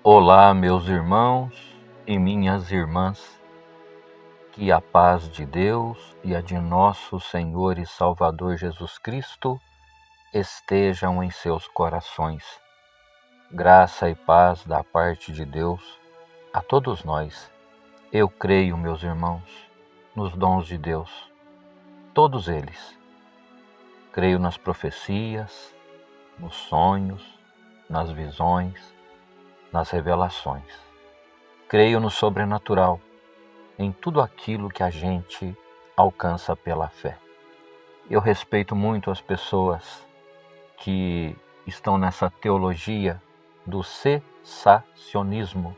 Olá, meus irmãos e minhas irmãs, que a paz de Deus e a de nosso Senhor e Salvador Jesus Cristo estejam em seus corações. Graça e paz da parte de Deus a todos nós. Eu creio, meus irmãos, nos dons de Deus, todos eles. Creio nas profecias, nos sonhos, nas visões, nas revelações. Creio no sobrenatural, em tudo aquilo que a gente alcança pela fé. Eu respeito muito as pessoas que estão nessa teologia do cessacionismo.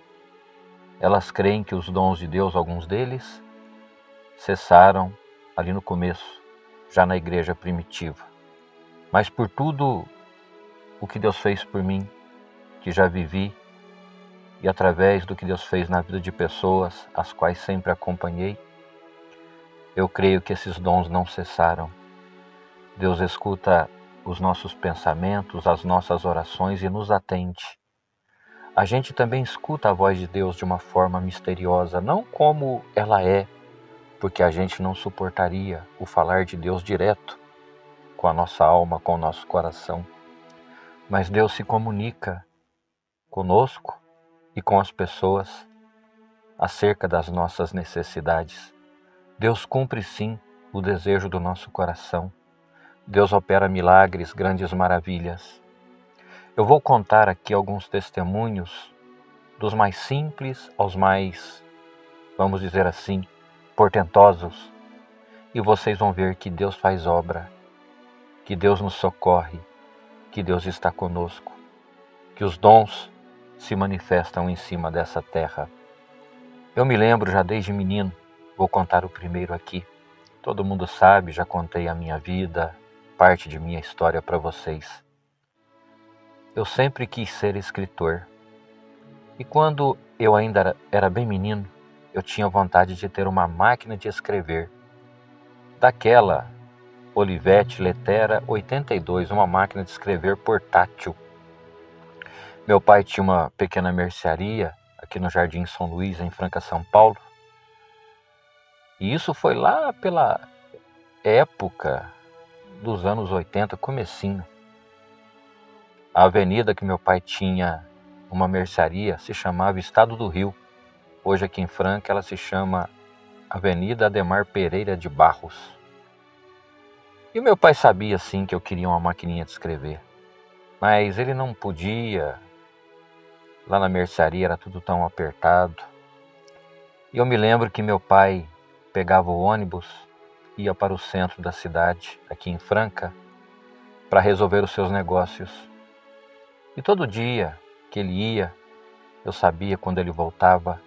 Elas creem que os dons de Deus, alguns deles, cessaram ali no começo, já na igreja primitiva. Mas por tudo o que Deus fez por mim, que já vivi, e através do que Deus fez na vida de pessoas, as quais sempre acompanhei, eu creio que esses dons não cessaram. Deus escuta os nossos pensamentos, as nossas orações e nos atende. A gente também escuta a voz de Deus de uma forma misteriosa, não como ela é, porque a gente não suportaria o falar de Deus direto com a nossa alma, com o nosso coração. Mas Deus se comunica conosco e com as pessoas acerca das nossas necessidades. Deus cumpre sim o desejo do nosso coração. Deus opera milagres, grandes maravilhas. Eu vou contar aqui alguns testemunhos, dos mais simples aos mais, vamos dizer assim, portentosos. E vocês vão ver que Deus faz obra, que Deus nos socorre, que Deus está conosco, que os dons se manifestam em cima dessa terra. Eu me lembro já desde menino, vou contar o primeiro aqui. Todo mundo sabe, já contei a minha vida, parte de minha história para vocês. Eu sempre quis ser escritor. E quando eu ainda era bem menino, eu tinha vontade de ter uma máquina de escrever. Daquela Olivetti Lettera 82, uma máquina de escrever portátil. Meu pai tinha uma pequena mercearia aqui no Jardim São Luís, em Franca, São Paulo. E isso foi lá pela época dos anos 80, comecinho. A avenida que meu pai tinha uma mercearia se chamava Estado do Rio. Hoje aqui em Franca ela se chama Avenida Ademar Pereira de Barros. E o meu pai sabia sim que eu queria uma maquininha de escrever. Mas ele não podia. Lá na mercearia era tudo tão apertado. E eu me lembro que meu pai pegava o ônibus, ia para o centro da cidade, aqui em Franca, para resolver os seus negócios. E todo dia que ele ia, eu sabia quando ele voltava,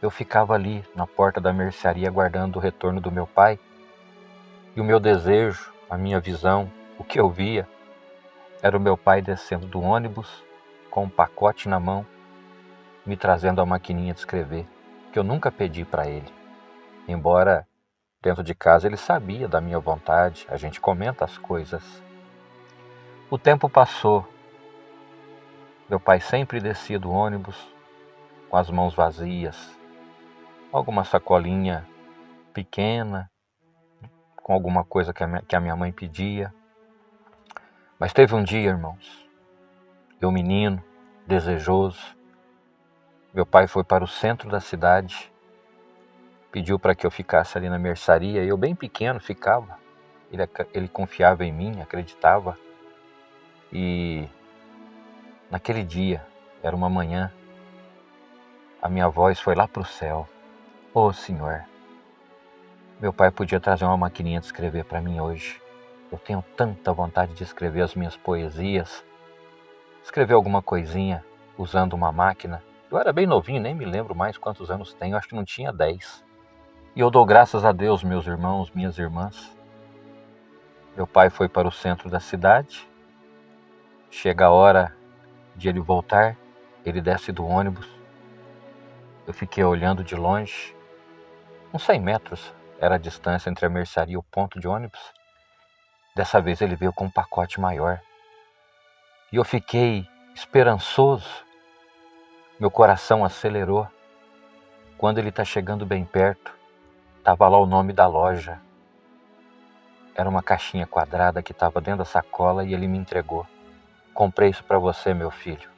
eu ficava ali na porta da mercearia aguardando o retorno do meu pai. E o meu desejo, a minha visão, o que eu via, era o meu pai descendo do ônibus com um pacote na mão, me trazendo a maquininha de escrever, que eu nunca pedi para ele. Embora dentro de casa ele sabia da minha vontade, a gente comenta as coisas. O tempo passou. Meu pai sempre descia do ônibus com as mãos vazias, alguma sacolinha pequena, com alguma coisa que a minha mãe pedia. Mas teve um dia, irmãos, eu menino, desejoso, meu pai foi para o centro da cidade, pediu para que eu ficasse ali na mercearia, e eu bem pequeno ficava. Ele confiava em mim, acreditava. E naquele dia, era uma manhã, a minha voz foi lá para o céu. Ô Senhor, meu pai podia trazer uma maquininha de escrever para mim hoje. Eu tenho tanta vontade de escrever as minhas poesias, escrever alguma coisinha usando uma máquina. Eu era bem novinho, nem me lembro mais quantos anos tenho, acho que não tinha 10. E eu dou graças a Deus, meus irmãos, minhas irmãs. Meu pai foi para o centro da cidade. Chega a hora de ele voltar, ele desce do ônibus. Eu fiquei olhando de longe. Uns 100 metros era a distância entre a mercearia e o ponto de ônibus. Dessa vez ele veio com um pacote maior. E eu fiquei esperançoso. Meu coração acelerou. Quando ele está chegando bem perto, estava lá o nome da loja. Era uma caixinha quadrada que estava dentro da sacola e ele me entregou. Comprei isso para você, meu filho.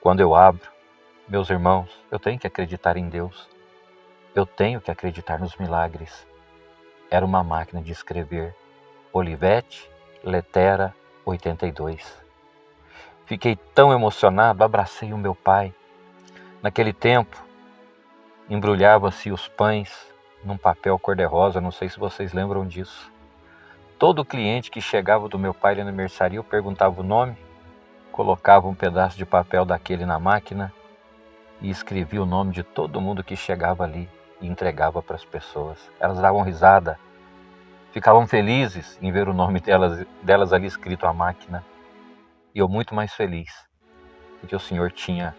Quando eu abro, meus irmãos, eu tenho que acreditar em Deus. Eu tenho que acreditar nos milagres. Era uma máquina de escrever. Olivetti Lettera 82. Fiquei tão emocionado, abracei o meu pai. Naquele tempo, embrulhava-se os pães num papel cor-de-rosa, não sei se vocês lembram disso. Todo cliente que chegava do meu pai ali na mercearia, eu perguntava o nome, colocava um pedaço de papel daquele na máquina e escrevia o nome de todo mundo que chegava ali e entregava para as pessoas. Elas davam risada, ficavam felizes em ver o nome delas ali escrito à máquina. E eu muito mais feliz, porque o Senhor tinha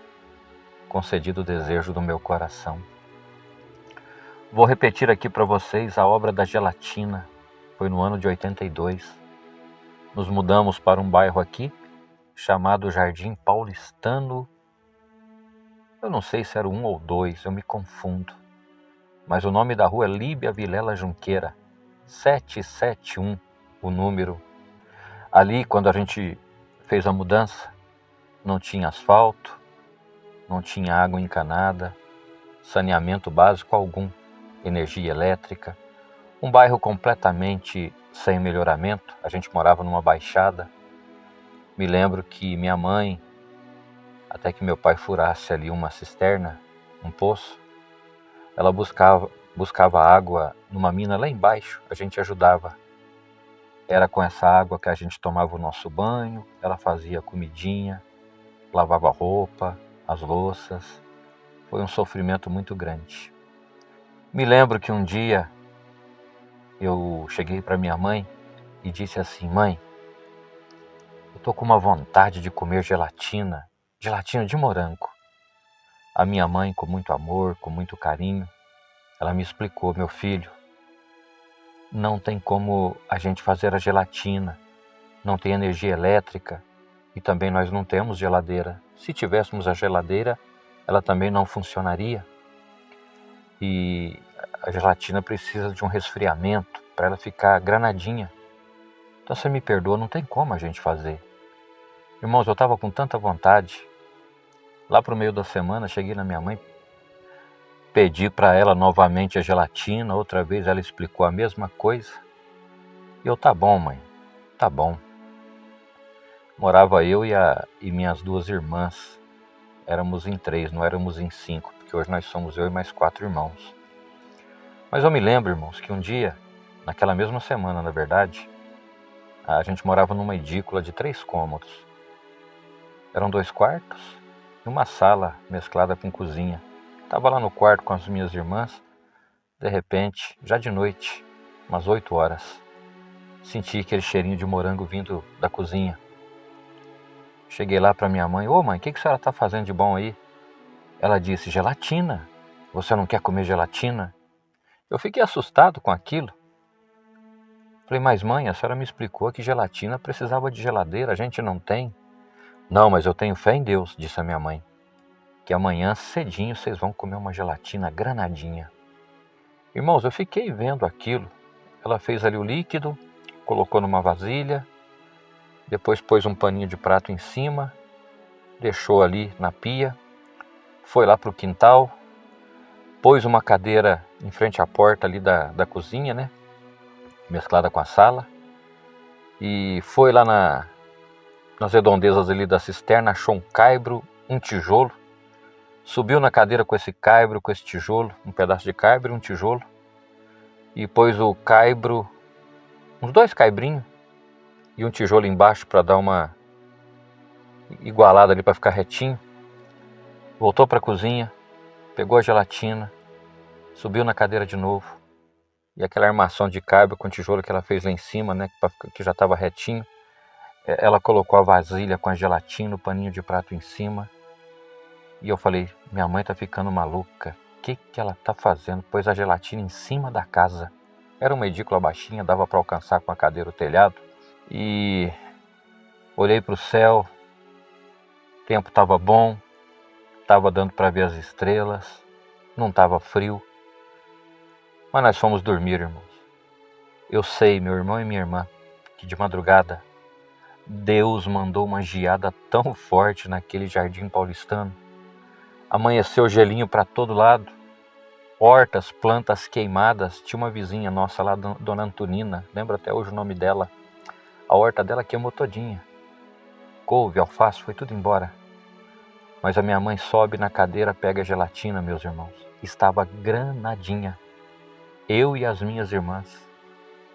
concedido o desejo do meu coração. Vou repetir aqui para vocês a obra da gelatina. Foi no ano de 82. Nos mudamos para um bairro aqui, chamado Jardim Paulistano. Eu não sei se era 1 ou 2, eu me confundo. Mas o nome da rua é Líbia Vilela Junqueira, 771, o número. Ali, quando a gente fez a mudança, não tinha asfalto, não tinha água encanada, saneamento básico algum, energia elétrica. Um bairro completamente sem melhoramento. A gente morava numa baixada. Me lembro que minha mãe, até que meu pai furasse ali uma cisterna, um poço, ela buscava água numa mina lá embaixo, a gente ajudava. Era com essa água que a gente tomava o nosso banho, ela fazia comidinha, lavava roupa, as louças. Foi um sofrimento muito grande. Me lembro que um dia eu cheguei para minha mãe e disse assim: mãe, eu tô com uma vontade de comer gelatina de morango. A minha mãe, com muito amor, com muito carinho, ela me explicou: meu filho, não tem como a gente fazer a gelatina, não tem energia elétrica e também nós não temos geladeira. Se tivéssemos a geladeira, ela também não funcionaria. E a gelatina precisa de um resfriamento para ela ficar granadinha. Então você me perdoa, não tem como a gente fazer. Irmãos, eu estava com tanta vontade. Lá pro meio da semana, cheguei na minha mãe, pedi para ela novamente a gelatina, outra vez ela explicou a mesma coisa. E eu: tá bom, mãe, tá bom. Morava eu e minhas 2 irmãs. Éramos em 3, não éramos em 5, porque hoje nós somos eu e mais 4 irmãos. Mas eu me lembro, irmãos, que um dia, naquela mesma semana, na verdade, a gente morava numa edícula de 3 cômodos. Eram 2 quartos e uma sala mesclada com cozinha. Estava lá no quarto com as minhas irmãs. De repente, já de noite, umas 8 horas, senti aquele cheirinho de morango vindo da cozinha. Cheguei lá para minha mãe: ô mãe, o que a senhora está fazendo de bom aí? Ela disse: gelatina. Você não quer comer gelatina? Eu fiquei assustado com aquilo. Falei: mas mãe, a senhora me explicou que gelatina precisava de geladeira, a gente não tem. Não, mas eu tenho fé em Deus, disse a minha mãe, que amanhã cedinho vocês vão comer uma gelatina granadinha. Irmãos, eu fiquei vendo aquilo. Ela fez ali o líquido, colocou numa vasilha, depois pôs um paninho de prato em cima, deixou ali na pia, foi lá para o quintal, pôs uma cadeira em frente à porta ali da cozinha, né, mesclada com a sala, e foi lá nas redondezas ali da cisterna, achou um caibro, um tijolo, subiu na cadeira com esse caibro, com esse tijolo, um pedaço de caibro e um tijolo, e pôs o caibro, uns 2 caibrinhos, e um tijolo embaixo para dar uma igualada ali para ficar retinho. Voltou para a cozinha, pegou a gelatina, subiu na cadeira de novo, e aquela armação de caibro com tijolo que ela fez lá em cima, né, que já estava retinho, ela colocou a vasilha com a gelatina, o paninho de prato em cima, e eu falei: minha mãe tá ficando maluca, o que ela tá fazendo? Pôs a gelatina em cima da casa. Era uma edícula baixinha, dava para alcançar com a cadeira o telhado, e olhei para o céu, o tempo estava bom, estava dando para ver as estrelas, não estava frio, mas nós fomos dormir, irmãos. Eu sei, meu irmão e minha irmã, que de madrugada Deus mandou uma geada tão forte naquele jardim paulistano. Amanheceu gelinho para todo lado, hortas, plantas queimadas. Tinha uma vizinha nossa lá, Dona Antonina, lembro até hoje o nome dela. A horta dela queimou todinha. Couve, alface, foi tudo embora. Mas a minha mãe sobe na cadeira, pega a gelatina, meus irmãos. Estava granadinha. Eu e as minhas irmãs,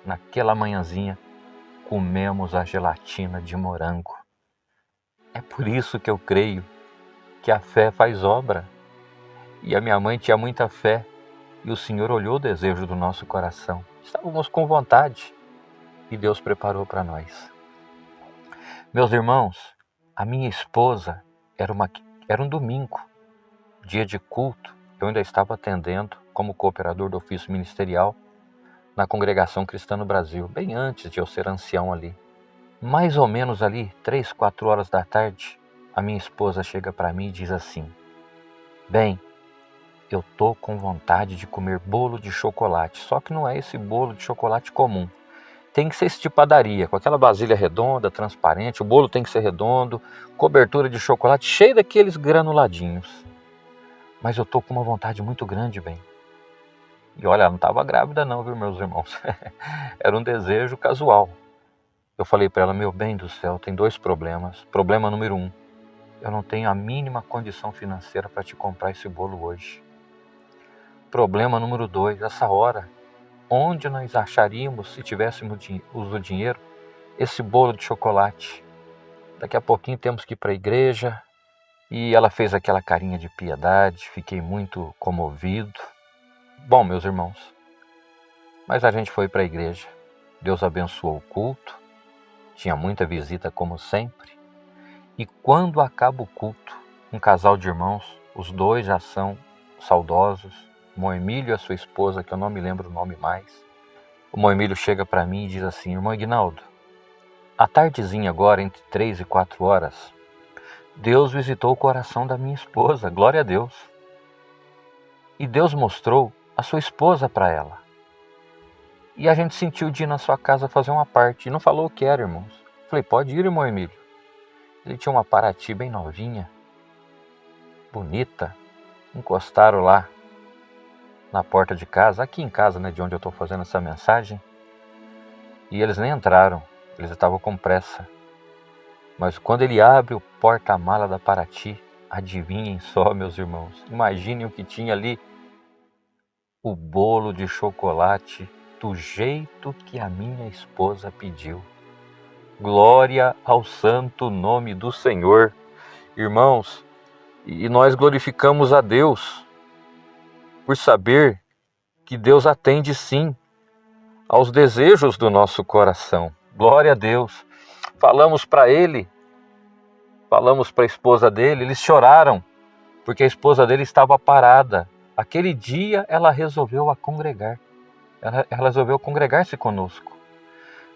naquela manhãzinha, comemos a gelatina de morango. É por isso que eu creio que a fé faz obra. E a minha mãe tinha muita fé. E o Senhor olhou o desejo do nosso coração. Estávamos com vontade. E Deus preparou para nós. Meus irmãos, a minha esposa era um domingo, dia de culto. Eu ainda estava atendendo como cooperador do ofício ministerial na Congregação Cristã no Brasil, bem antes de eu ser ancião ali. Mais ou menos ali, 3, 4 horas da tarde, a minha esposa chega para mim e diz assim: bem, eu tô com vontade de comer bolo de chocolate, só que não é esse bolo de chocolate comum. Tem que ser esse de padaria, com aquela vasilha redonda, transparente, o bolo tem que ser redondo, cobertura de chocolate, cheio daqueles granuladinhos. Mas eu tô com uma vontade muito grande, bem. E olha, ela não estava grávida não, viu, meus irmãos? Era um desejo casual. Eu falei para ela: meu bem do céu, tem 2 problemas. Problema número 1, eu não tenho a mínima condição financeira para te comprar esse bolo hoje. Problema número 2, essa hora, onde nós acharíamos, se tivéssemos o dinheiro, esse bolo de chocolate? Daqui a pouquinho temos que ir para a igreja. E ela fez aquela carinha de piedade, fiquei muito comovido. Bom, meus irmãos, mas a gente foi para a igreja. Deus abençoou o culto, tinha muita visita como sempre. E quando acaba o culto, um casal de irmãos, os 2 já são saudosos, o Moemílio e a sua esposa, que eu não me lembro o nome mais. O Moemílio chega para mim e diz assim: irmão Ignaldo, à tardezinha agora, entre 3 e 4 horas, Deus visitou o coração da minha esposa, glória a Deus. E Deus mostrou a sua esposa para ela. E a gente sentiu de ir na sua casa fazer uma parte. E não falou o que era, irmãos. Falei: pode ir, irmão Emílio. Ele tinha uma Paraty bem novinha, bonita. Encostaram lá na porta de casa, aqui em casa, né, de onde eu estou fazendo essa mensagem. E eles nem entraram, eles estavam com pressa. Mas quando ele abre o porta-mala da Paraty, adivinhem só, meus irmãos, imaginem o que tinha ali: o bolo de chocolate do jeito que a minha esposa pediu. Glória ao santo nome do Senhor. Irmãos, e nós glorificamos a Deus por saber que Deus atende sim aos desejos do nosso coração. Glória a Deus. Falamos para ele, falamos para a esposa dele, eles choraram porque a esposa dele estava parada. Aquele dia ela resolveu a congregar. Ela resolveu congregar-se conosco.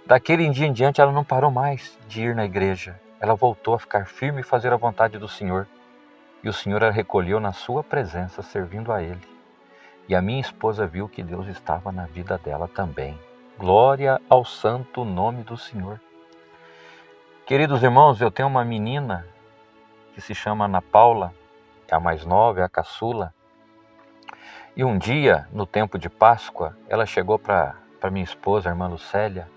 Daquele dia em diante ela não parou mais de ir na igreja. Ela voltou a ficar firme e fazer a vontade do Senhor. E o Senhor a recolheu na sua presença, servindo a Ele. E a minha esposa viu que Deus estava na vida dela também. Glória ao santo nome do Senhor. Queridos irmãos, eu tenho uma menina que se chama Ana Paula, é a mais nova, é a caçula. E um dia, no tempo de Páscoa, ela chegou para minha esposa, a irmã Lucélia: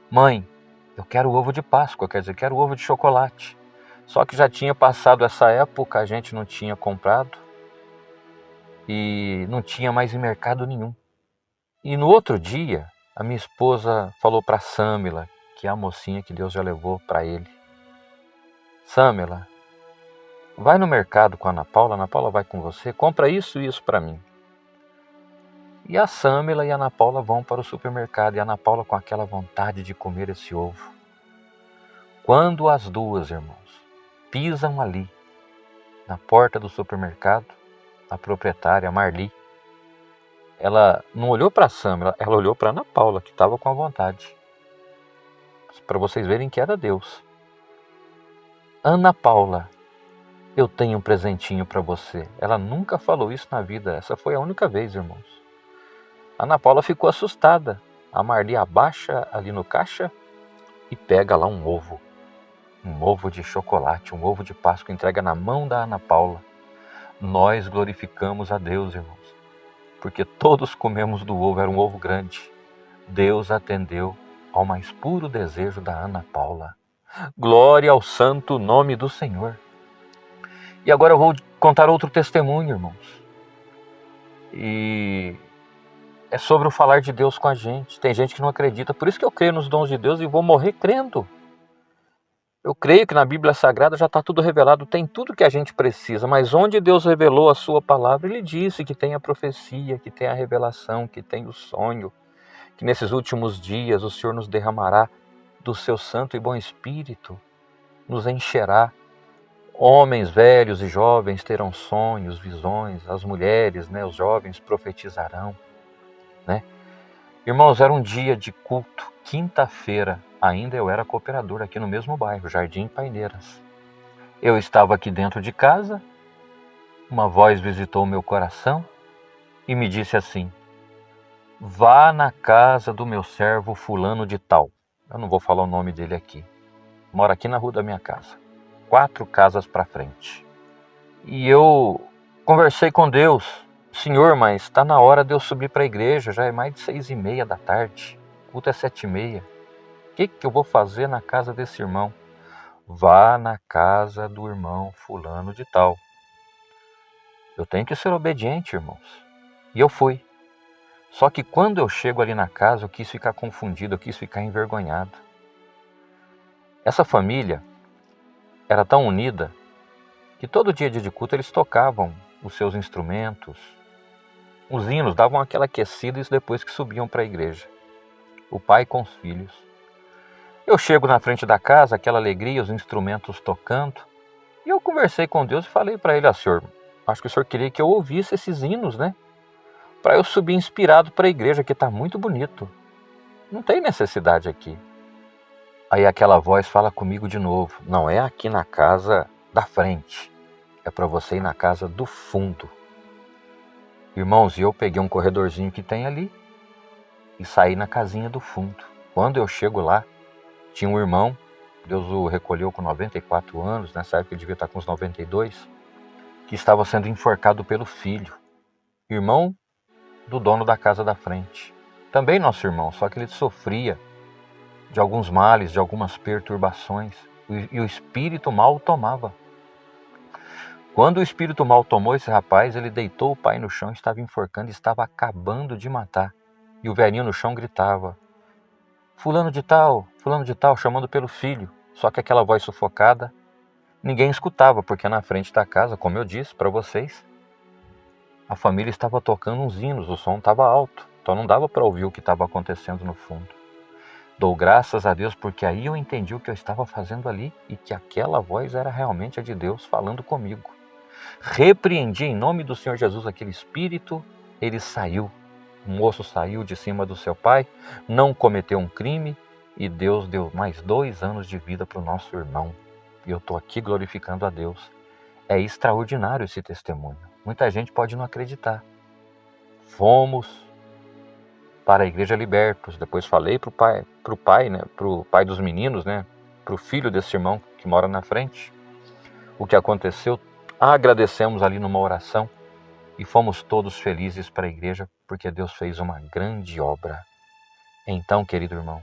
mãe, eu quero ovo de Páscoa, quer dizer, quero ovo de chocolate. Só que já tinha passado essa época, a gente não tinha comprado e não tinha mais em mercado nenhum. E no outro dia, a minha esposa falou para Sâmila, que é a mocinha que Deus já levou para ele: Sâmila, vai no mercado com a Ana Paula vai com você, compra isso e isso para mim. E a Sâmila e a Ana Paula vão para o supermercado, e a Ana Paula com aquela vontade de comer esse ovo. Quando as 2, irmãos, pisam ali, na porta do supermercado, a proprietária, a Marli, ela não olhou para a Sâmila, ela olhou para a Ana Paula, que estava com a vontade. Para vocês verem que era Deus. Ana Paula eu tenho um presentinho para você. Ela nunca falou isso na vida, essa foi a única vez, irmãos. A Ana Paula ficou assustada. A Marli abaixa ali no caixa e pega lá um ovo de chocolate, um ovo de Páscoa, entrega na mão da Ana Paula. Nós glorificamos a Deus, irmãos, porque todos comemos do ovo, era um ovo grande. Deus atendeu ao mais puro desejo da Ana Paula. Glória ao santo nome do Senhor. E agora eu vou contar outro testemunho, irmãos. E é sobre o falar de Deus com a gente. Tem gente que não acredita, por isso que eu creio nos dons de Deus e vou morrer crendo. Eu creio que na Bíblia Sagrada já está tudo revelado, tem tudo que a gente precisa, mas onde Deus revelou a sua palavra, Ele disse que tem a profecia, que tem a revelação, que tem o sonho, que nesses últimos dias o Senhor nos derramará do seu santo e bom Espírito, nos encherá. Homens velhos e jovens terão sonhos, visões, as mulheres, os jovens profetizarão. Irmãos, era um dia de culto, quinta-feira, ainda eu era cooperador aqui no mesmo bairro, Jardim Paineiras. Eu estava aqui dentro de casa, uma voz visitou o meu coração e me disse assim: vá na casa do meu servo fulano de tal. Eu não vou falar o nome dele aqui. Mora aqui na rua da minha casa, 4 casas para frente. E eu conversei com Deus. Senhor, mas está na hora de eu subir para a igreja, já é mais de 6:30 da tarde, o culto é 7:30. O que eu vou fazer na casa desse irmão? Vá na casa do irmão fulano de tal. Eu tenho que ser obediente, irmãos. E eu fui. Só que quando eu chego ali na casa, eu quis ficar confundido, eu quis ficar envergonhado. Essa família era tão unida que todo dia de culto eles tocavam os seus instrumentos, os hinos, davam aquela aquecida, isso depois que subiam para a igreja. O pai com os filhos. Eu chego na frente da casa, aquela alegria, os instrumentos tocando, e eu conversei com Deus e falei para ele: Senhor, acho que o Senhor queria que eu ouvisse esses hinos, para eu subir inspirado para a igreja, que está muito bonito. Não tem necessidade aqui. Aí aquela voz fala comigo de novo: não é aqui na casa da frente, é para você ir na casa do fundo. Irmãos, eu peguei um corredorzinho que tem ali e saí na casinha do fundo. Quando eu chego lá, tinha um irmão, Deus o recolheu com 94 anos, nessa época ele devia estar com uns 92, que estava sendo enforcado pelo filho, irmão do dono da casa da frente. Também nosso irmão, só que ele sofria de alguns males, de algumas perturbações, e o espírito mal o tomava. Quando o espírito mal tomou esse rapaz, ele deitou o pai no chão, estava enforcando, estava acabando de matar. E o velhinho no chão gritava: fulano de tal, chamando pelo filho. Só que aquela voz sufocada, ninguém escutava, porque na frente da casa, como eu disse para vocês, a família estava tocando uns hinos, o som estava alto, então não dava para ouvir o que estava acontecendo no fundo. Dou graças a Deus, porque aí eu entendi o que eu estava fazendo ali e que aquela voz era realmente a de Deus falando comigo. Repreendi em nome do Senhor Jesus aquele espírito, ele saiu. O moço saiu de cima do seu pai, não cometeu um crime e Deus deu mais 2 anos de vida para o nosso irmão. E eu estou aqui glorificando a Deus. É extraordinário esse testemunho. Muita gente pode não acreditar. Fomos para a igreja libertos. Depois falei para o pai dos meninos, para o filho desse irmão que mora na frente, o que aconteceu. Agradecemos ali numa oração e fomos todos felizes para a igreja, porque Deus fez uma grande obra. Então, querido irmão,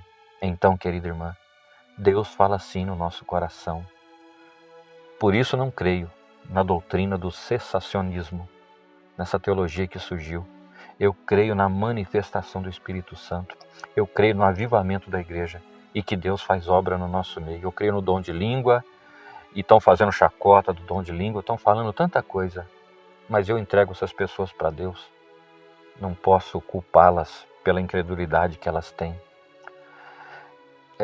querida irmã, Deus fala assim no nosso coração. Por isso não creio na doutrina do cessacionismo, nessa teologia que surgiu. Eu creio na manifestação do Espírito Santo. Eu creio no avivamento da igreja e que Deus faz obra no nosso meio. Eu creio no dom de língua, e estão fazendo chacota do dom de língua, estão falando tanta coisa, mas eu entrego essas pessoas para Deus. Não posso culpá-las pela incredulidade que elas têm.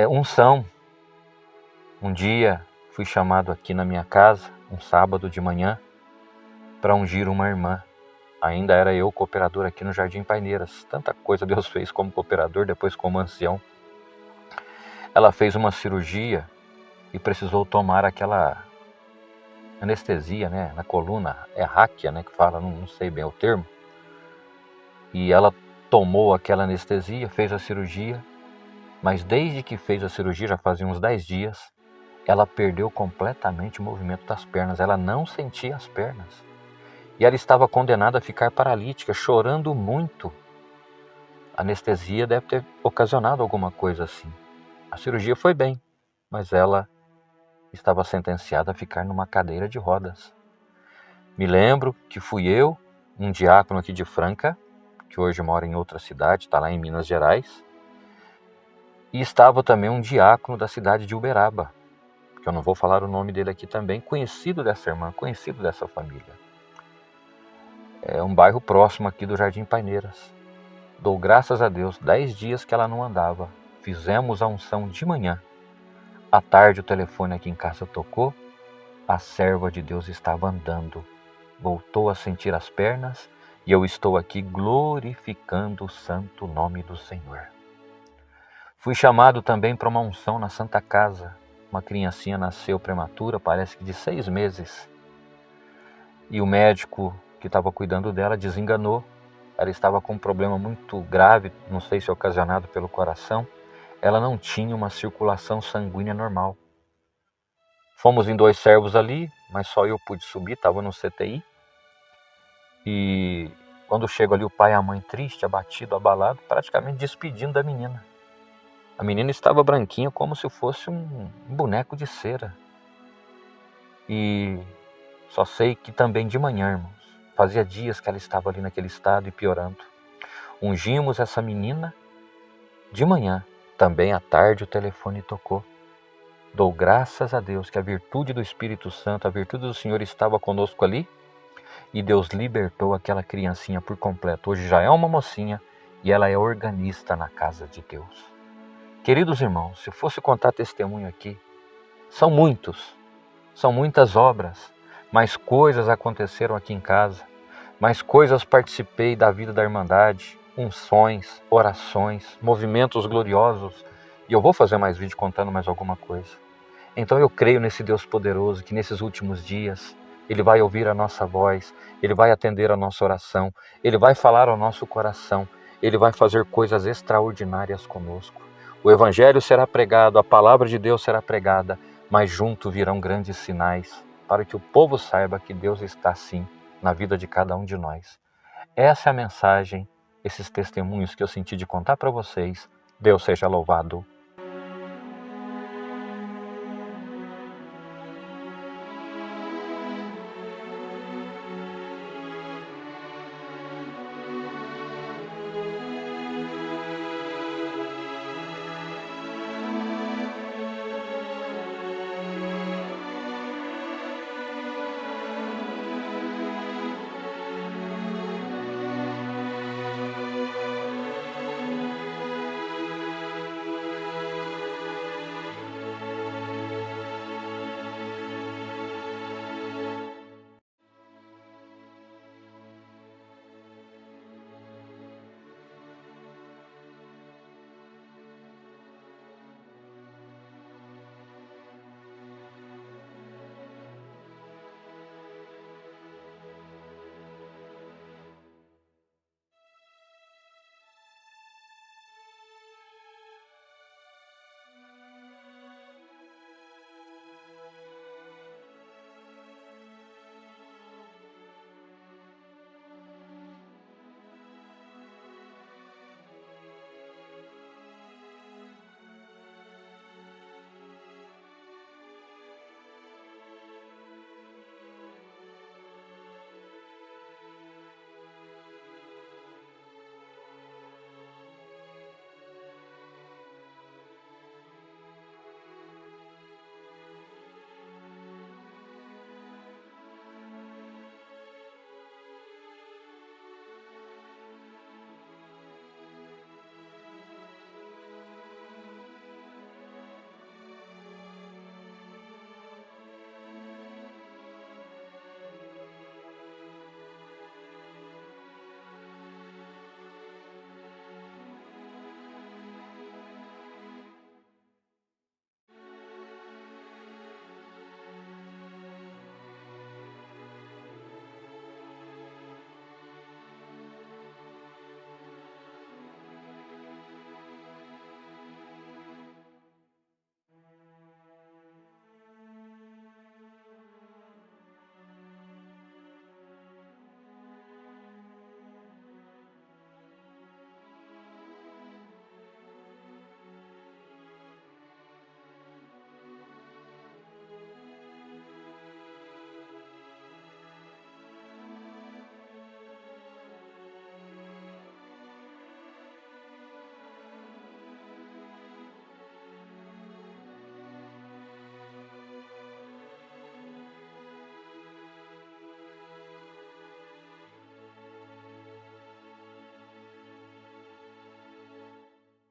Unção. Um dia fui chamado aqui na minha casa, um sábado de manhã, para ungir uma irmã. Ainda era eu cooperador aqui no Jardim Paineiras. Tanta coisa Deus fez como cooperador, depois como ancião. Ela fez uma cirurgia e precisou tomar aquela anestesia, né, na coluna, é ráquia, né, que fala, não sei bem o termo. E ela tomou aquela anestesia, fez a cirurgia, mas desde que fez a cirurgia, já fazia uns 10 dias, ela perdeu completamente o movimento das pernas, ela não sentia as pernas. E ela estava condenada a ficar paralítica, chorando muito. A anestesia deve ter ocasionado alguma coisa assim. A cirurgia foi bem, mas ela estava sentenciada a ficar numa cadeira de rodas. Me lembro que fui eu, um diácono aqui de Franca, que hoje mora em outra cidade, está lá em Minas Gerais, e estava também um diácono da cidade de Uberaba, que eu não vou falar o nome dele aqui também, conhecido dessa irmã, conhecido dessa família. É um bairro próximo aqui do Jardim Paineiras. Dou graças a Deus, 10 dias que ela não andava. Fizemos a unção de manhã. À tarde o telefone aqui em casa tocou, a serva de Deus estava andando. Voltou a sentir as pernas e eu estou aqui glorificando o santo nome do Senhor. Fui chamado também para uma unção na Santa Casa. Uma criancinha nasceu prematura, parece que de 6 meses. E o médico que estava cuidando dela desenganou. Ela estava com um problema muito grave, não sei se ocasionado pelo coração. Ela não tinha uma circulação sanguínea normal. Fomos em 2 servos ali, mas só eu pude subir, estava no CTI. E quando chego ali, o pai e a mãe triste, abatido, abalado, praticamente despedindo da menina. A menina estava branquinha como se fosse um boneco de cera. E só sei que também de manhã, irmãos, fazia dias que ela estava ali naquele estado e piorando. Ungimos essa menina de manhã, também à tarde o telefone tocou. Dou graças a Deus que a virtude do Espírito Santo, a virtude do Senhor estava conosco ali e Deus libertou aquela criancinha por completo. Hoje já é uma mocinha e ela é organista na casa de Deus. Queridos irmãos, se fosse contar testemunho aqui, são muitas obras, mais coisas aconteceram aqui em casa, mais coisas participei da vida da Irmandade, unções, orações, movimentos gloriosos, e eu vou fazer mais vídeo contando mais alguma coisa. Então eu creio nesse Deus poderoso que nesses últimos dias Ele vai ouvir a nossa voz, Ele vai atender a nossa oração, Ele vai falar ao nosso coração, Ele vai fazer coisas extraordinárias conosco. O Evangelho será pregado, a palavra de Deus será pregada, mas junto virão grandes sinais para que o povo saiba que Deus está sim na vida de cada um de nós. Essa é a mensagem, esses testemunhos que eu senti de contar para vocês. Deus seja louvado.